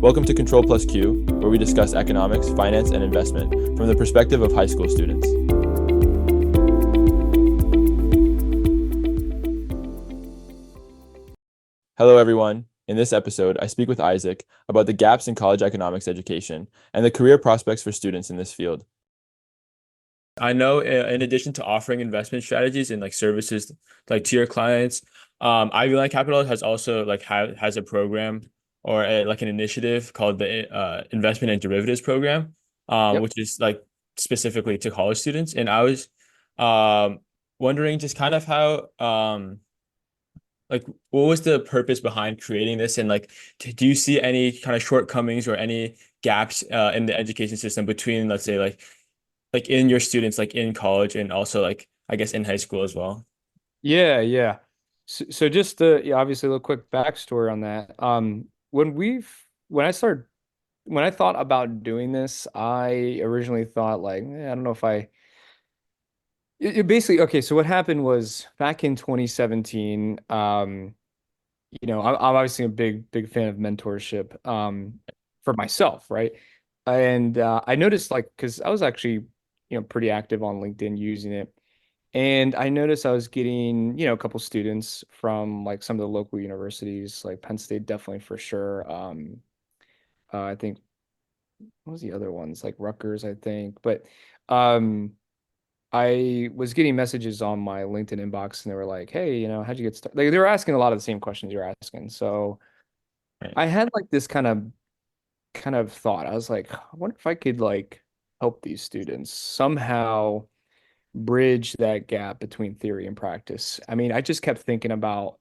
Welcome to Control Plus Q, where we discuss economics, finance, and investment from the perspective of high school students. Hello, everyone. In this episode, I speak with Isaac about the gaps in college economics education and the career prospects for students in this field. I know in addition to offering investment strategies and like services like to your clients, Ivy Line Capital has also has a program or like an initiative called the Investment and Derivatives Program, Yep. which is like specifically to college students. And I was um, wondering just kind of how like what was the purpose behind creating this, and like do you see any kind of shortcomings or any gaps in the education system between, let's say, like in your students, like in college and also like I guess in high school as well. Yeah, yeah. So just yeah, obviously a little quick backstory on that. When I started when I thought about doing this, I originally thought like, I don't know if it basically okay, so what happened was back in 2017, I'm obviously a big fan of mentorship for myself, right? And I noticed like because I was actually, pretty active on LinkedIn using it. And I noticed I was getting, a couple students from like some of the local universities, like Penn State, definitely for sure. I think what was the other ones, like Rutgers, I think. But um, I was getting messages on my LinkedIn inbox, and they were like, "Hey, how'd you get started?" Like they were asking a lot of the same questions you're asking. So Right. I had like this kind of thought. I was like, I wonder if I could like help these students somehow bridge that gap between theory and practice. I mean, I just kept thinking about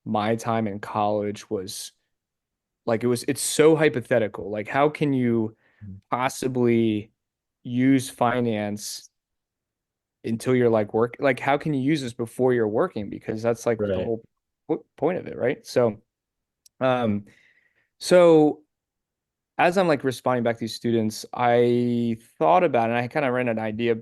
my time in college was like it's so hypothetical. Like, how can you possibly use finance until you're like work? Like, how can you use this before you're working? Because that's like the Right. whole point of it, right? Um, so as I'm like responding back to these students, I thought about it and I kind of ran an idea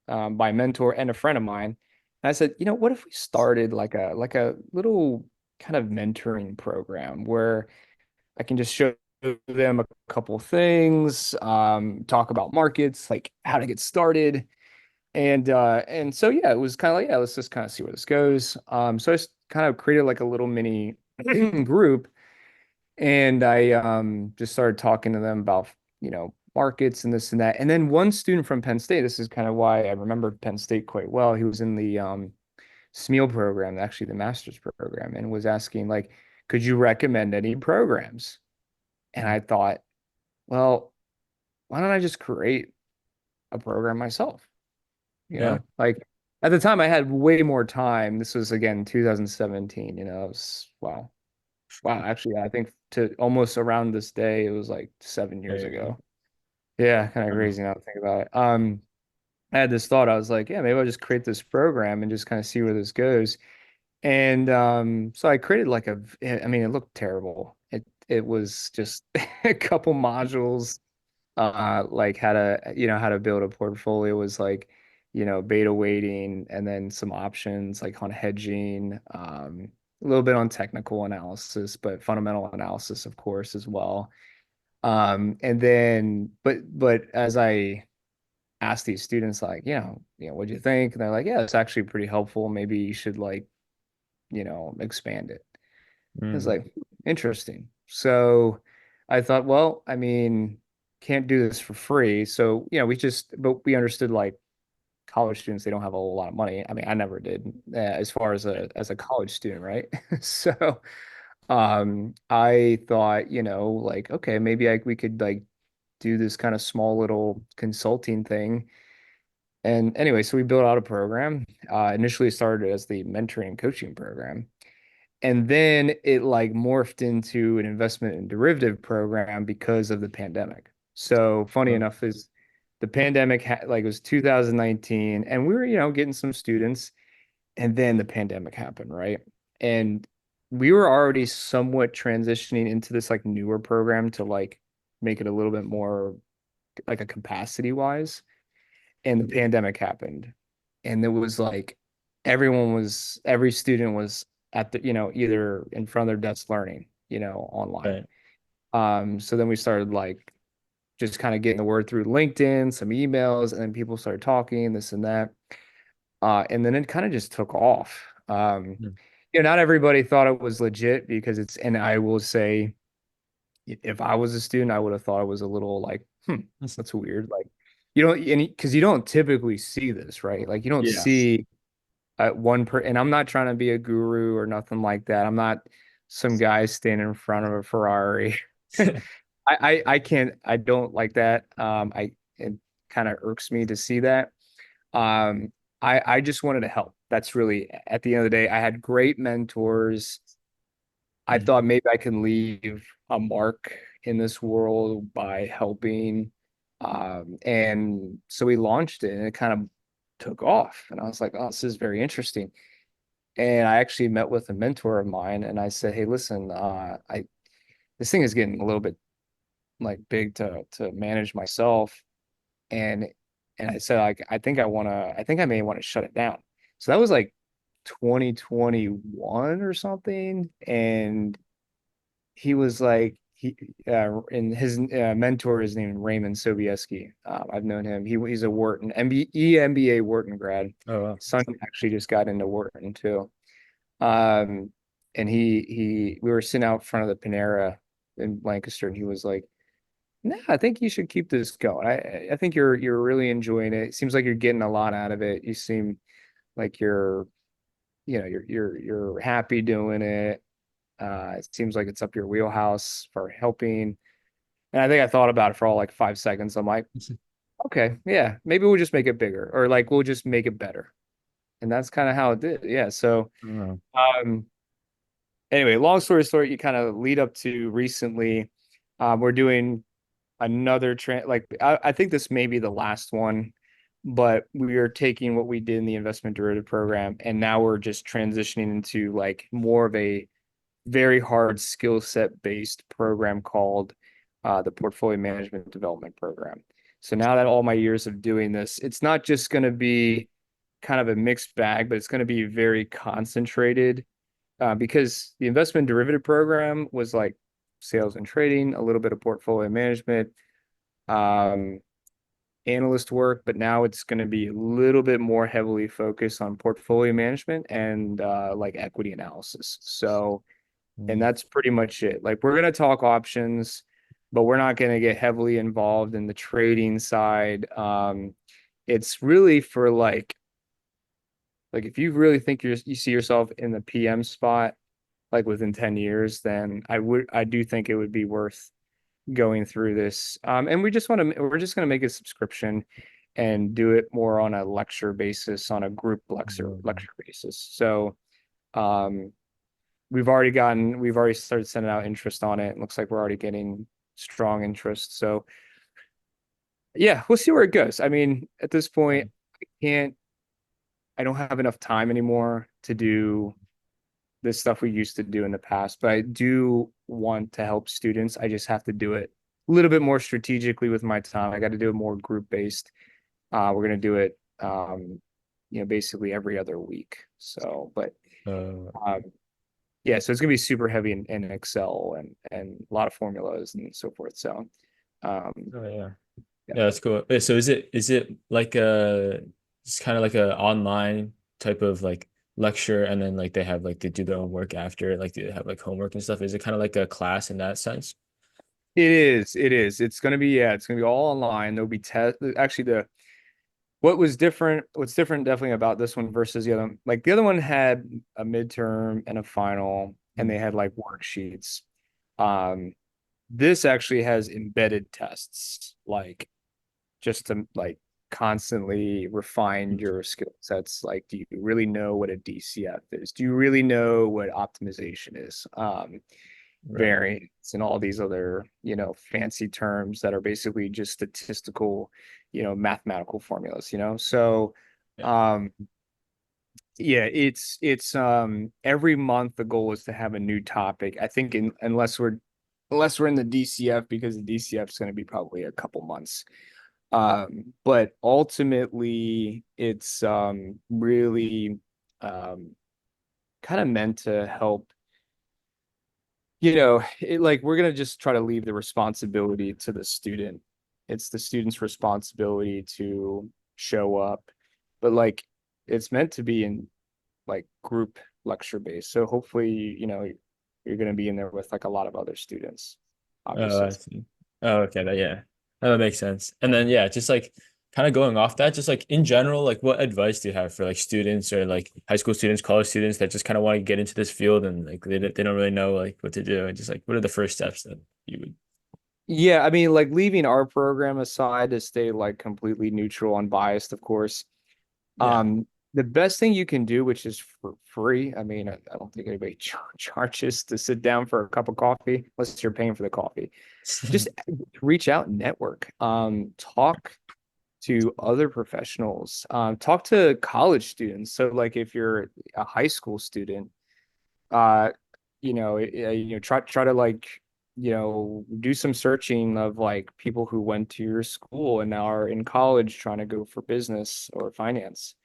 by a mentor and a friend of mine. And I said, what if we started like a little kind of mentoring program where I can just show them a couple things, talk about markets, like how to get started. And so yeah, it was kind of like, yeah, let's just kind of see where this goes. So I just kind of created like a little mini group and I just started talking to them about, markets and this and that. And then one student from Penn State, this is kind of why I remember Penn State quite well. He was in the SMEAL program, actually the master's program, and was asking like, could you recommend any programs? And I thought, well, why don't I just create a program myself? Yeah. Like at the time I had way more time. This was again 2017, it was wow. Wow, actually, I think to almost around this day, it was like 7 years There you go. ago. Yeah, kind of Uh, crazy now to think about it. I had this thought. I was like, yeah, maybe I'll just create this program and just kind of see where this goes. And so I created like I mean, it looked terrible. It was just a couple modules, like how to build a portfolio was like, beta weighting and then some options like on hedging, a little bit on technical analysis, but fundamental analysis, of course, as well. And then, but as I asked these students, like, what'd you think? And they're like, yeah, it's actually pretty helpful. Maybe you should like, expand it. I was mm, like, interesting. So I thought, well, I mean, can't do this for free. So, but we understood like college students, they don't have a whole lot of money. I mean, I never did, as far as a college student, right? So, I thought, like, okay, maybe we could like do this kind of small little consulting thing. And anyway, so we built out a program. Initially it started as the mentoring and coaching program. And then it like morphed into an investment and derivative program because of the pandemic. So funny uh, enough is the pandemic like it was 2019 and we were, getting some students and then the pandemic happened, right? And we were already somewhat transitioning into this like newer program to like make it a little bit more like a capacity wise. And the pandemic happened. And it was like every student was at the, either in front of their desk learning, online. right. So then we started like just kind of getting the word through LinkedIn, some emails, and then people started talking, this and that. And then it kind of just took off. Mm. Not everybody thought it was legit because and I will say, if I was a student, I would have thought it was a little like, that's weird. Like, you don't, because you don't typically see this, right? Like, you don't Yeah. see and I'm not trying to be a guru or nothing like that. I'm not some guy standing in front of a Ferrari. I can't, I don't like that. It kind of irks me to see that. Um, I just wanted to help. That's really, at the end of the day, I had great mentors. I Mhm. thought maybe I can leave a mark in this world by helping. And so we launched it and it kind of took off. And I was like, oh, this is very interesting. And I actually met with a mentor of mine and I said, hey, listen, I this thing is getting a little bit like big to manage myself. And I said, like, I think I may want to shut it down. So that was like 2021 or something. And he was like and his mentor is named Raymond Sobieski. I've known him. He's a Wharton MBA Wharton grad. Oh, wow. His son actually just got into Wharton too. Um, and we were sitting out front of the Panera in Lancaster, and he was like, "No, I think you should keep this going. I think you're really enjoying it. It seems like you're getting a lot out of it. You seem like you're happy doing it. It seems like it's up your wheelhouse for helping." And I think I thought about it for all like 5 seconds. I'm like, okay, yeah, maybe we'll just make it bigger, or like we'll just make it better. And that's kind of how it did. Yeah. So, Oh. um, anyway, long story short, you kind of lead up to recently. We're doing another I think this may be the last one, but we are taking what we did in the investment derivative program, and now we're just transitioning into like more of a very hard skill set based program called the Portfolio Management Development Program. So now that all my years of doing this, it's not just going to be kind of a mixed bag, but it's going to be very concentrated because the investment derivative program was like sales and trading, a little bit of portfolio management, um, analyst work, but now it's going to be a little bit more heavily focused on portfolio management and like equity analysis. So, and Mm. that's pretty much it. Like we're going to talk options, but we're not going to get heavily involved in the trading side. It's really for like if you really think you see yourself in the PM spot like within 10 years, then I do think it would be worth going through this. And we're just going to make a subscription and do it more on a lecture basis, on a group lecture basis. So, um, we've already started sending out interest on it. It looks like we're already getting strong interest. So yeah, we'll see where it goes. I mean, at this point, can't, I don't have enough time anymore to do this stuff we used to do in the past, but I do want to help students. I just have to do it a little bit more strategically with my time. I got to do it more group based. We're going to do it, basically every other week. So, but Uh, um, yeah, so it's going to be super heavy in Excel and a lot of formulas and so forth. So, um, oh, yeah. yeah. Yeah, that's cool. Wait, so is it like it's kind of like a online type of like lecture, and then like they have like they do their own work after, like they have like homework and stuff? Is it kind of like a class in that sense? It is. It is. It's going to be, yeah, it's going to be all online. There'll be actually what's different definitely about this one versus the other, like the other one had a midterm and a final, and Mm. they had like worksheets. Um, this actually has embedded tests, like just to like constantly refine your skill sets. Like, do you really know what a DCF is? Do you really know what optimization is? Right. Variance and all these other, fancy terms that are basically just statistical, mathematical formulas, So, Yeah. um, yeah, it's every month the goal is to have a new topic. I think unless we're in the DCF because the DCF is going to be probably a couple months. But ultimately it's really um kind of meant to help like we're gonna just try to leave the responsibility to the student. It's the student's responsibility to show up, but like it's meant to be in like group lecture based. So hopefully, you're gonna be in there with like a lot of other students, Oh, obviously. I see. Oh, okay. Yeah. That makes sense. And then yeah, just like kind of going off that, just like in general, like what advice do you have for like students or like high school students, college students that just kind of want to get into this field and like they don't really know like what to do and just like what are the first steps that you would Yeah, I mean, like leaving our program aside to stay like completely neutral, unbiased, of course. yeah. The best thing you can do, which is for free, I mean, I don't think anybody charges to sit down for a cup of coffee unless you're paying for the coffee. Just reach out and network. Talk to other professionals. Talk to college students. So, like, if you're a high school student, uh, try to like, do some searching of like people who went to your school and now are in college trying to go for business or finance.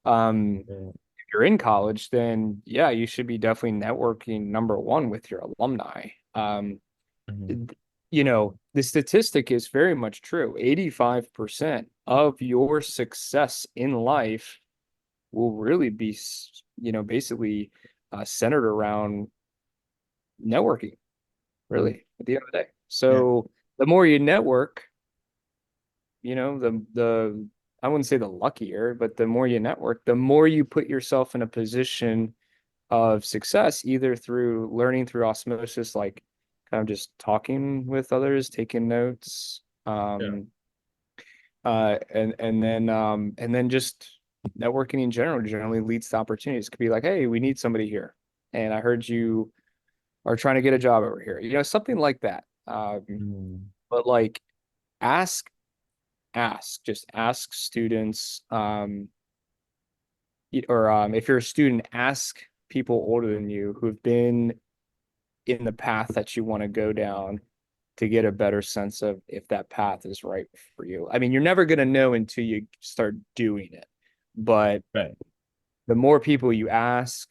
Yeah. If you're in college, then yeah, you should be definitely networking number one with your alumni. Mhm. The statistic is very much true. 85% of your success in life will really be, basically centered around networking, Mhm. really, at the end of the day. Yeah. So the more you network, the I wouldn't say the luckier, but the more you network, the more you put yourself in a position of success, either through learning through osmosis, like kind of just talking with others, taking notes, Yeah. and then just networking in general generally leads to opportunities. It could be like, hey, we need somebody here, and I heard you are trying to get a job over here, something like that. Mhm. But like, ask, just ask students, or if you're a student, ask people older than you who've been in the path that you want to go down to get a better sense of if that path is right for you. I mean, you're never going to know until you start doing it. But Right. the more people you ask,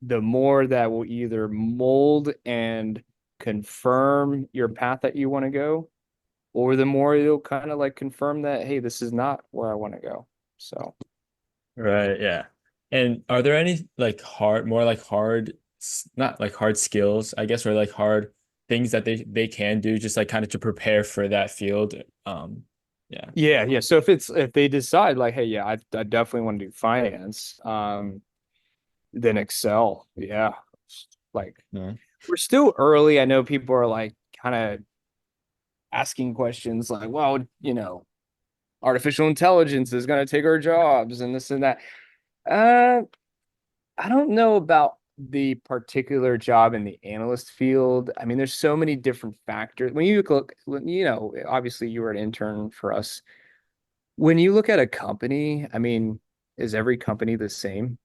the more that will either mold and confirm your path that you want to go, or the more it'll kind of like confirm that, hey, this is not where I want to go. So, Right. Yeah. And are there any like more like not like hard skills, I guess, or like hard things that they can do just like kind of to prepare for that field? Yeah. yeah, yeah. So if they decide like, hey, yeah, I definitely want to do finance, then Excel. Yeah. Like No. we're still early. I know people are like kind of asking questions like, well, artificial intelligence is going to take our jobs and this and that. Uh, I don't know about the particular job in the analyst field. I mean, there's so many different factors. Obviously you were an intern for us. When you look at a company, I mean, is every company the same?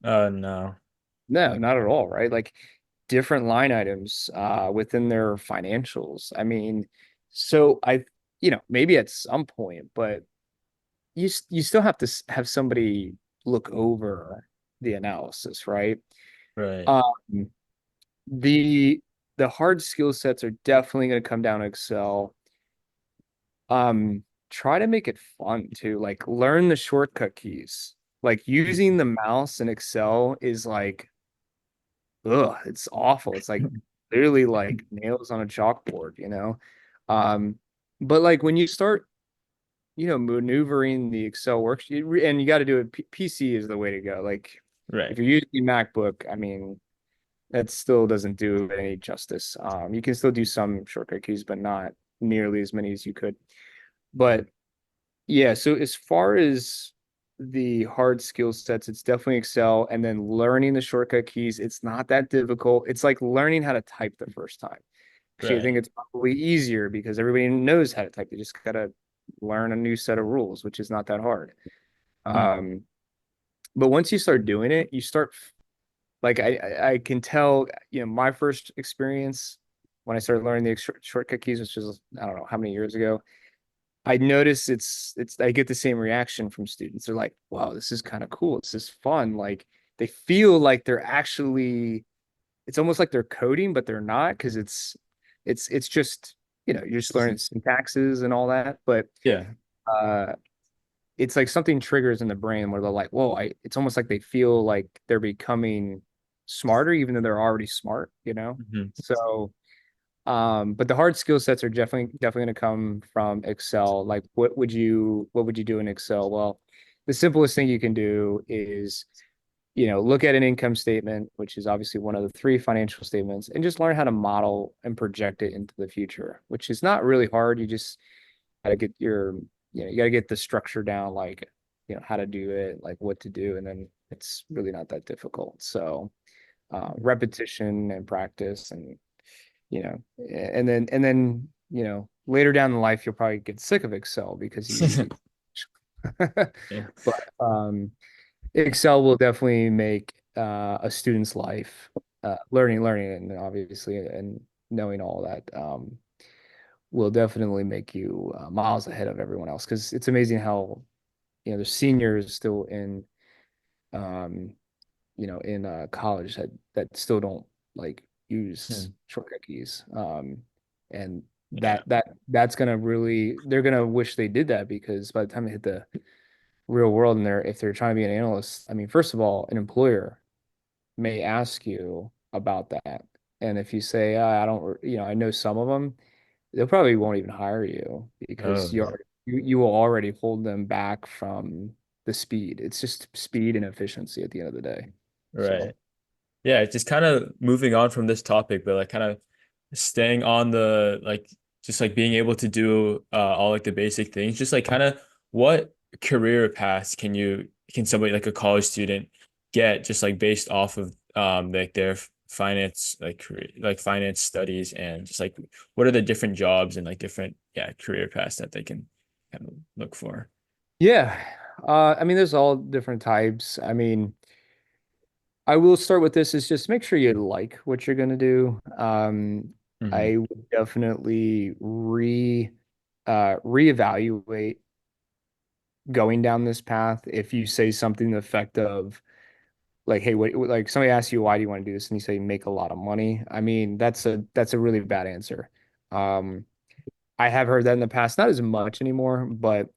No. No, not at all, right? Like different line items within their financials. I mean, so maybe at some point, but you still have to have somebody look over the analysis, right? Right. Um, the the hard skill sets are definitely going to come down to Excel. Try to make it fun too. Like learn the shortcut keys. Like using the mouse in Excel is like, ugh, it's awful. It's like literally like nails on a chalkboard. Um, but like when you start, maneuvering the Excel worksheet, and you got to do it. PC is the way to go. Like if Right. you're using MacBook, I mean, that still doesn't do it any justice. You can still do some shortcut keys, but not nearly as many as you could. But yeah, so as far as the hard skill sets, it's definitely Excel, and then learning the shortcut keys. It's not that difficult. It's like learning how to type the first time. Actually, I Right. think it's probably easier because everybody knows how to type. They just gotta learn a new set of rules, which is not that hard. Mm. Um, but once you start doing it, you start like I can tell, my first experience when I started learning the shortcut keys, which was I don't know how many years ago. I notice it's I get the same reaction from students. They're like, "Wow, this is kind of cool. This is fun." Like they feel like they're actually it's almost like they're coding, but they're not because it's just, you're just learning syntaxes and all that. But Yeah. uh it's like something triggers in the brain where they're like, whoa, it's almost like they feel like they're becoming smarter, even though they're already smart. Mhm. So but the hard skill sets are definitely going to come from Excel. Like what would you do in Excel? Well, the simplest thing you can do is, look at an income statement, which is obviously one of the three financial statements, and just learn how to model and project it into the future, which is not really hard. You just gotta get you gotta get the structure down, like, how to do it, like what to do, and then it's really not that difficult. So repetition and practice and later down in life you'll probably get sick of Excel because you use it. Yeah. But Excel will definitely make a student's life learning and obviously and knowing all that will definitely make you miles ahead of everyone else because it's amazing how there's seniors still um in college that still don't like use Hmm. shortcut keys. And Yeah. that's gonna really they're gonna wish they did that because by the time they hit the real world and if they're trying to be an analyst, I mean, first of all, an employer may ask you about that. And if you say, I don't, I know some of them, they'll probably won't even hire you because Oh, you will already hold them back from the speed. It's just speed and efficiency at the end of the day. right. So Yeah, just kind of moving on from this topic, but like kind of staying on the like just like being able to do all like the basic things, just like kind of what career paths can somebody like a college student get just like based off of like their finance like career like finance studies and just like what are the different jobs and like different career paths that they can kind of look for. yeah, I mean, there's all different types. I mean, I will start with this is just make sure you like what you're gonna do. Hmm. I would definitely reevaluate going down this path. If you say something to the effect of like, hey, what like somebody asks you why do you want to do this, and you say make a lot of money. I mean, that's a really bad answer. Um, I have heard that in the past, not as much anymore, but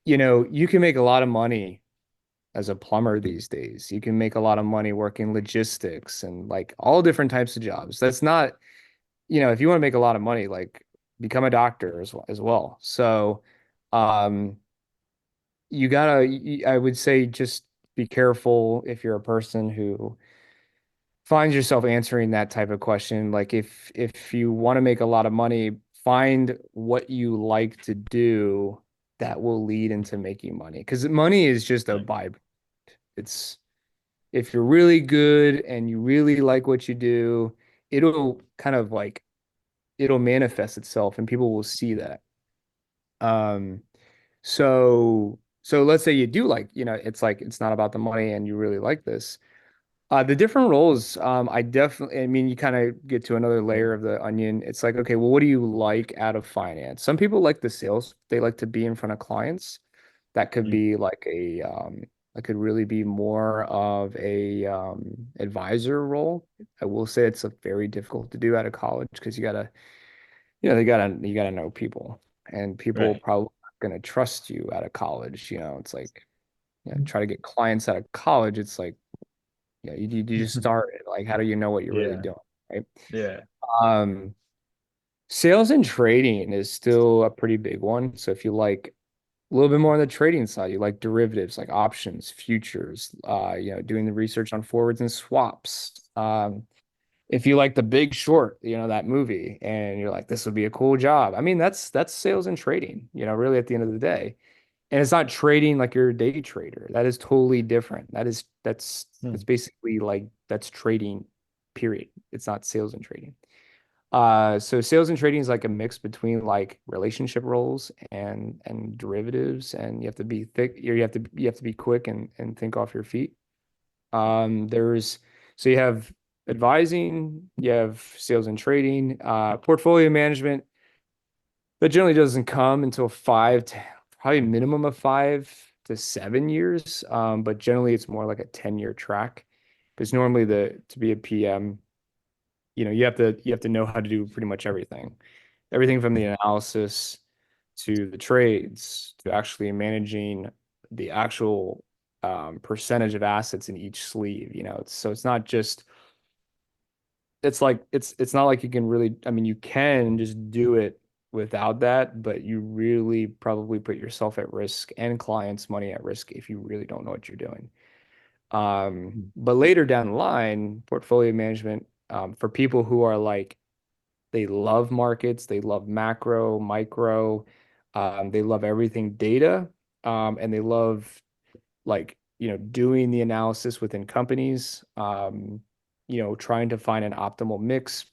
you can make a lot of money as a plumber these days. You can make a lot of money working logistics and like all different types of jobs. That's not, if you want to make a lot of money, like become a doctor as well. So, um, I would say just be careful if you're a person who finds yourself answering that type of question. Like if you want to make a lot of money, find what you like to do that will lead into making money. Because money is just a byproduct. It's if you're really good and you really like what you do, it'll kind of like it'll manifest itself and people will see that. Um, so let's say you do like, it's like it's not about the money and you really like this. The different roles, I mean, you kind of get to another layer of the onion. It's like, okay, well, what do you like out of finance? Some people like the sales. They like to be in front of clients. That could be like that could really be more of a advisor role. I will say it's a very difficult to do out of college because you gotta know people, and people Right. probably not gonna trust you out of college. It's like, try to get clients out of college. It's like, you just start it. Like, how do you know what you're really Yeah. doing, right? Yeah. Um, Sales and trading is still a pretty big one. So if you like a little bit more on the trading side, you like derivatives, like options, futures, doing the research on forwards and swaps. If you like The Big Short, that movie, and you're like, this would be a cool job. I mean, that's sales and trading, really at the end of the day. And it's not trading like you're a day trader. That is totally different. That's Hmm. basically like that's trading, period. It's not sales and trading. So sales and trading is like a mix between like relationship roles and derivatives, and you have to be thick, you have to be quick and think off your feet. There's so you have advising, you have sales and trading, portfolio management. That generally doesn't come until probably minimum of 5 to 7 years. But generally it's more like a 10-year track because normally to be a PM. you have to know how to do pretty much everything from the analysis to the trades to actually managing the actual percentage of assets in each sleeve. It's not just it's not like you can really, I mean, you can just do it without that, but you really probably put yourself at risk and clients' money at risk if you really don't know what you're doing. But later down the line, portfolio management, for people who are like, they love markets, they love macro, micro, they love everything data, and they love like, doing the analysis within companies, trying to find an optimal mix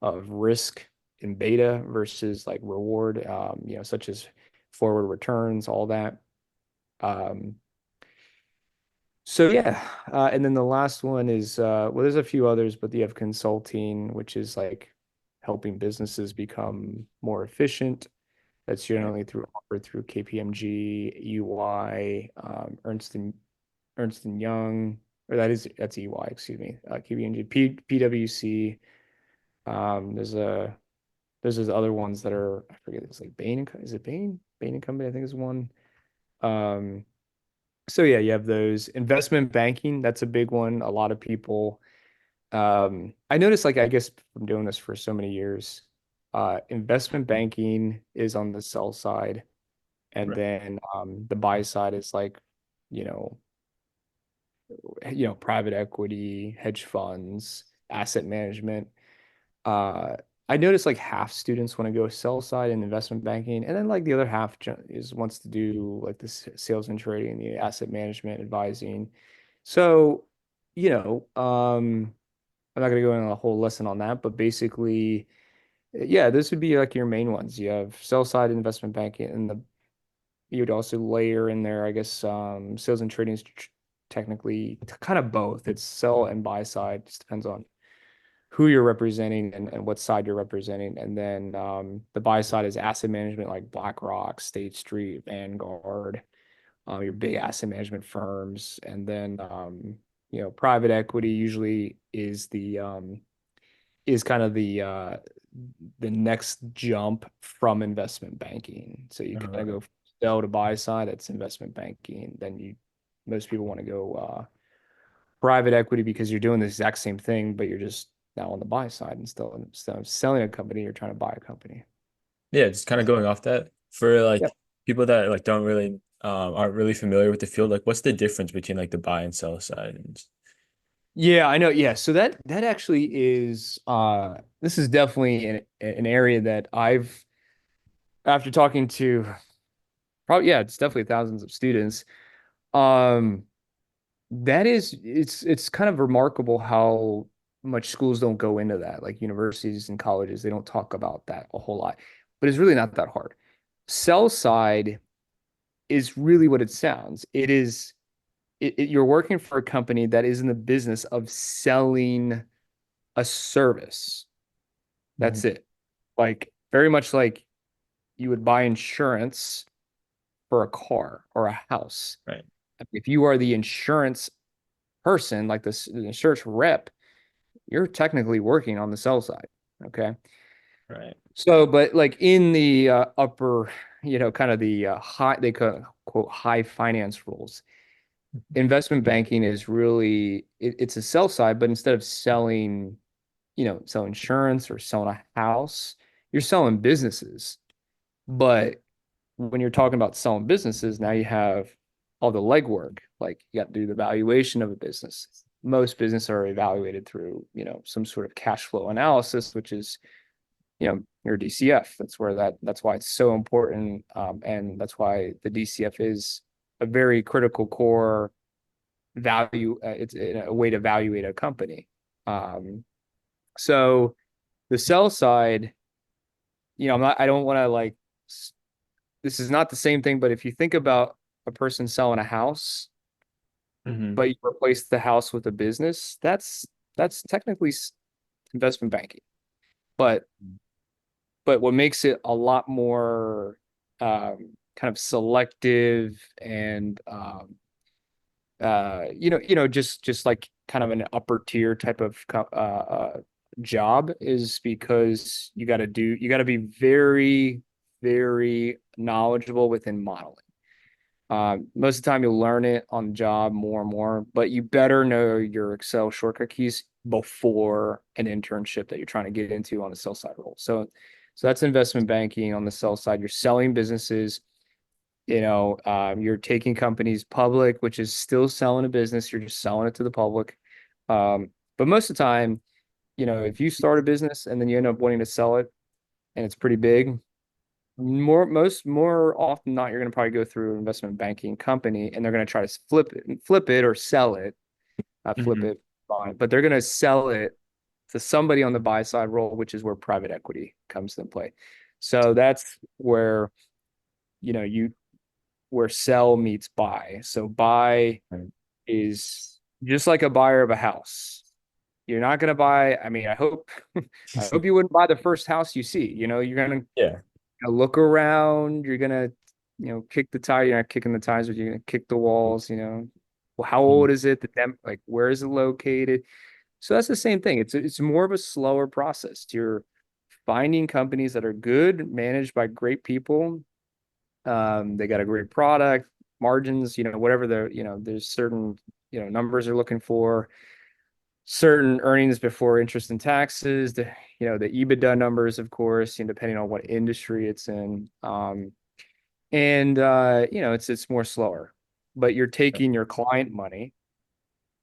of risk and beta versus like reward, such as forward returns, all that. Um, so yeah, and then the last one is well, there's a few others, but you have consulting, which is like helping businesses become more efficient. That's Right. generally offered through KPMG, EY, Ernst and Young, or that's EY, excuse me, KPMG, PwC. There's those other ones that are, I forget, it's like Bain and is it Bain? Bain and Company, I think is one. Um, so yeah, you have those. Investment banking, that's a big one. A lot of people, I noticed, like, I guess from doing this for so many years, investment banking is on the sell side, and Right. then the buy side is like, you know, private equity, hedge funds, asset management. Uh, I noticed like half students want to go sell side in investment banking, and then like the other half is wants to do like this sales and trading, the asset management, advising. So, I'm not going to go into a whole lesson on that, but basically, yeah, this would be like your main ones. You have sell side investment banking, and you would also layer in there, I guess, sales and trading is technically kind of both. It's sell and buy side. Just depends on who you're representing and what side you're representing. And then the buy side is asset management like BlackRock, State Street, Vanguard, your big asset management firms. And then private equity usually is kind of the next jump from investment banking. So you kind of Uh, go from sell to buy side, that's investment banking. Then most people want to go private equity because you're doing the exact same thing, but you're just now on the buy side instead of selling a company, you're trying to buy a company. yeah, just kind of going off that for Yeah. like people that like don't really aren't really familiar with the field, like what's the difference between like the buy and sell side? And Yeah, I know. Yeah. So that actually is this is definitely an area that I've, after talking to, probably, yeah, it's definitely thousands of students. Um that is, it's kind of remarkable how much schools don't go into that. Like universities and colleges, they don't talk about that a whole lot. But it's really not that hard. Sell side is really what it sounds. You're working for a company that is in the business of selling a service. Mhm. That's it. Like very much like you would buy insurance for a car or a house. Right, If you are the insurance person, like this the insurance rep, you're technically working on the sell side. Okay. right. So, but like in the upper, kind of the high, they call quote high finance rules, investment banking is really, it's a sell side, but instead of selling, selling insurance or selling a house, you're selling businesses. But when you're talking about selling businesses, now you have all the legwork. Like you got to do the valuation of a business. Most businesses are evaluated through, some sort of cash flow analysis, which is, your DCF. That's why it's so important. And that's why the DCF is a very critical core value. It's a way to evaluate a company. Um, so the sell side, I don't want to like, this is not the same thing, but if you think about a person selling a house, Hmm. but you replace the house with a business, that's technically investment banking. But what makes it a lot more kind of selective and just like kind of an upper tier type of job is because you got to be very, very knowledgeable within modeling. Most of the time you'll learn it on the job more and more, but you better know your Excel shortcut keys before an internship that you're trying to get into on the sell side role. So that's investment banking on the sell side. You're selling businesses, you're taking companies public, which is still selling a business. You're just selling it to the public. But most of the time, if you start a business and then you end up wanting to sell it and it's pretty big, more often than not, you're going to probably go through an investment banking company and they're going to try to flip it or sell it, not flip Hmm. it, fine, but they're going to sell it to somebody on the buy side role, which is where private equity comes into play. So that's where, you where sell meets buy. So buy Right. is just like a buyer of a house. You're not going to buy, I mean, I hope you wouldn't buy the first house you see. You're going to Yeah. look around. You're gonna, kick the tire. You're not kicking the tires, but you're gonna kick the walls. Well, how Mm. old is it? Like, where is it located? So that's the same thing. It's more of a slower process. You're finding companies that are good, managed by great people. They got a great product, margins. Whatever there's certain numbers they're looking for, certain earnings before interest and taxes. The EBITDA numbers, of course, depending on what industry it's in. And it's more slower, but you're taking your client money,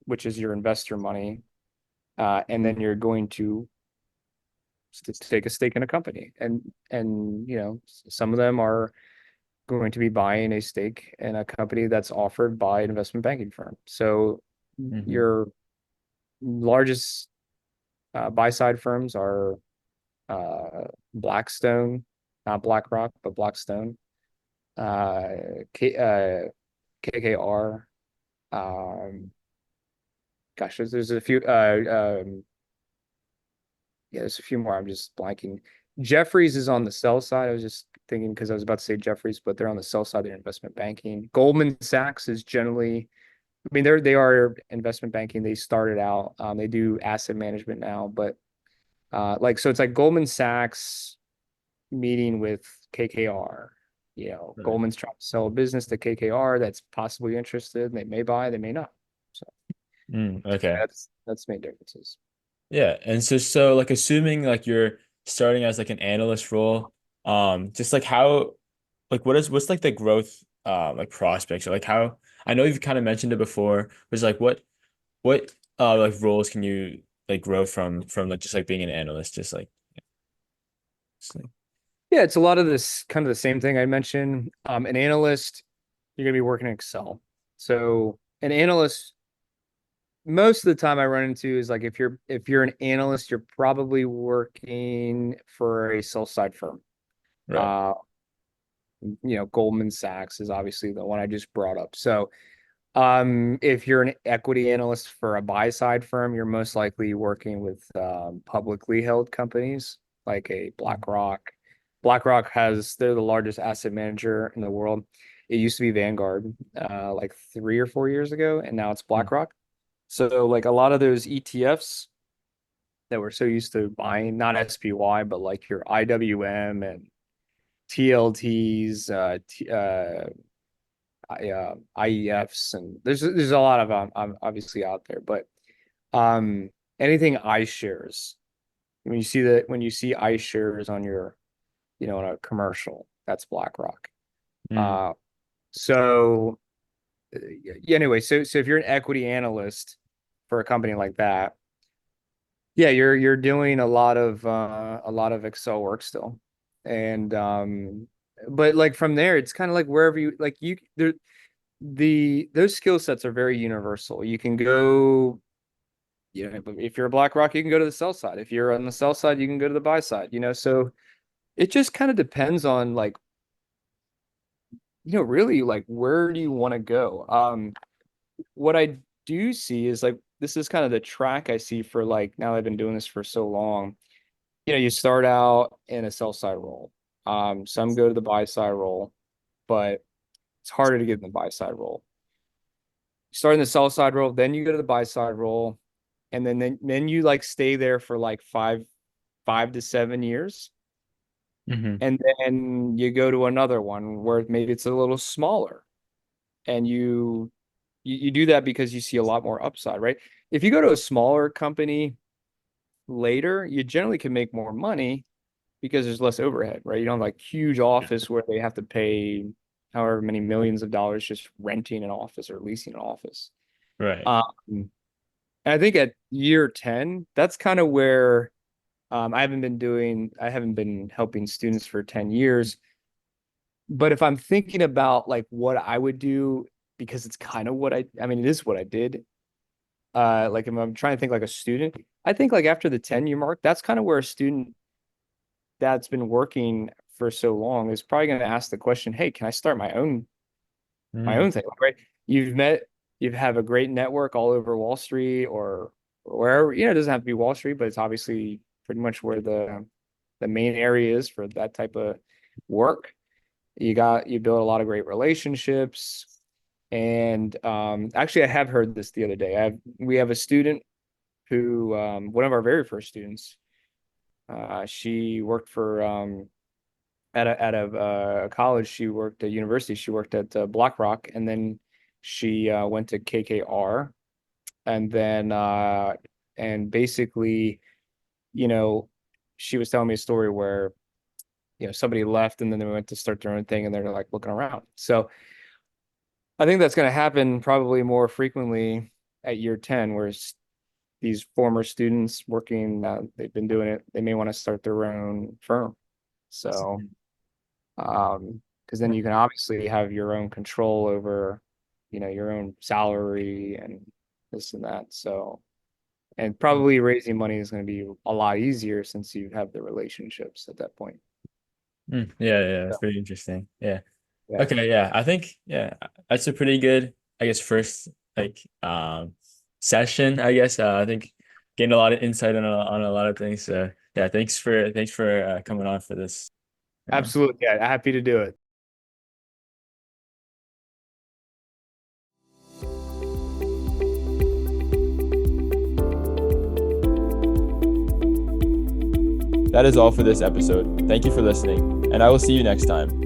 which is your investor money, and then you're going to take a stake in a company, and some of them are going to be buying a stake in a company that's offered by an investment banking firm. So Hmm. your largest buy side firms are Blackstone, not BlackRock, but Blackstone, uh, KKR. Gosh, there's a few. Yeah, there's a few more. I'm just blanking. Jefferies is on the sell side. I was just thinking because I was about to say Jefferies, but they're on the sell side of investment banking. Goldman Sachs is generally, I mean, they are investment banking. They started out. They do asset management now, but so it's like Goldman Sachs meeting with KKR. Right. Goldman's trying to sell a business to KKR that's possibly interested. They may buy, they may not. So Okay. that's main differences. Yeah. And so like assuming like you're starting as like an analyst role, just like how like what's like the growth like prospects or like how I know you've kind of mentioned it before, but it's like what like roles can you like grow from like just like being an analyst, just like Yeah, it's a lot of this kind of the same thing I mentioned. An analyst, you're gonna be working in Excel. So an analyst, most of the time I run into is like if you're an analyst, you're probably working for a sell side firm. right. Uh, Goldman Sachs is obviously the one I just brought up. So if you're an equity analyst for a buy side firm, you're most likely working with publicly held companies like a BlackRock. They're the largest asset manager in the world. It used to be Vanguard like 3 or 4 years ago, and now it's Mm. BlackRock. So like a lot of those ETFs that we're so used to buying, not SPY, but like your IWM and TLTs, IEFs, and there's a lot of obviously out there, but um, anything iShares. When you see iShares on your, on a commercial, that's BlackRock. Mm. Uh, so yeah, anyway, so if you're an equity analyst for a company like that, yeah, you're doing a lot of Excel work still, and but like from there, it's kind of like wherever you like you there those skill sets are very universal. You can go, if you're a BlackRock, you can go to the sell side. If you're on the sell side, you can go to the buy side, so it just kind of depends on like, really like where do you want to go? What I do see is like this is kind of the track I see for like now I've been doing this for so long. You start out in a sell side role. Some go to the buy side role, but it's harder to get in the buy side role. You start in the sell side role, then you go to the buy side role. and then you like stay there for like 5 to 7 years, Hmm. and then you go to another one where maybe it's a little smaller, and you do that because you see a lot more upside, right? If you go to a smaller company later, you generally can make more money because there's less overhead, right? You don't have like huge office where they have to pay however many millions of dollars just renting an office or leasing an office. Right. Um, and I think at year 10, that's kind of where I haven't been helping students for 10 years. But if I'm thinking about like what I would do, because it's kind of I mean, it is what I did. Like if I'm trying to think like a student, I think like after the 10-year mark, that's kind of where a student that's been working for so long is probably going to ask the question, hey, can I start my Mm. own thing, right? You have a great network all over Wall Street or wherever, it doesn't have to be Wall Street, but it's obviously pretty much where the main area is for that type of work. You build a lot of great relationships. And actually I have heard this the other day. We have a student who one of our very first students, she worked for at a college. She worked at university. She worked at BlackRock, and then she went to KKR, and then and basically, you know, she was telling me a story where somebody left, and then they went to start their own thing, and they're like looking around. So I think that's going to happen probably more frequently at year 10, where these former students working, they've been doing it. They may want to start their own firm. So because then you can obviously have your own control over, your own salary and this and that. So, and probably raising money is going to be a lot easier since you have the relationships at that point. Mm. Yeah, yeah, So, that's pretty interesting. Yeah. yeah, Okay, yeah. I think that's a pretty good, I guess, first like session, I guess. I think gained a lot of insight on a lot of things. So yeah, thanks for coming on for this. Yeah. absolutely. Yeah, happy to do it. That is all for this episode. Thank you for listening, and I will see you next time.